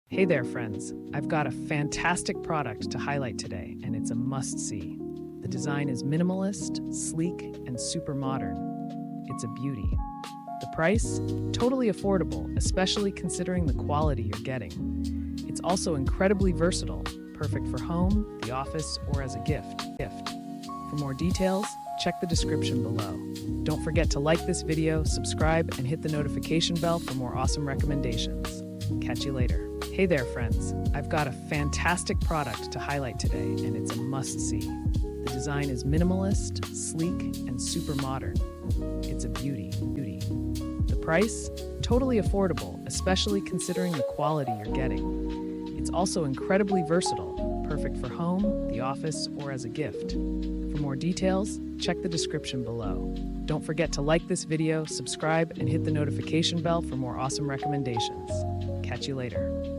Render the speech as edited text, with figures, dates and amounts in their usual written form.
Hey there, friends. I've got a fantastic product to highlight today, and it's a must-see. The design is minimalist, sleek, and super modern. It's a beauty. The price? Totally affordable, especially considering the quality you're getting. It's also incredibly versatile, perfect for home, the office, or as a gift. For more details, check the description below. Don't forget to like this video, subscribe, and hit the notification bell for more awesome recommendations. Catch you later. Hey there, friends. I've got a fantastic product to highlight today, and it's a must-see. The design is minimalist, sleek, and super modern. It's a beauty. The price? Totally affordable, especially considering the quality you're getting. It's also incredibly versatile, perfect for home, the office, or as a gift. For more details, check the description below. Don't forget to like this video, subscribe, and hit the notification bell for more awesome recommendations. Catch you later.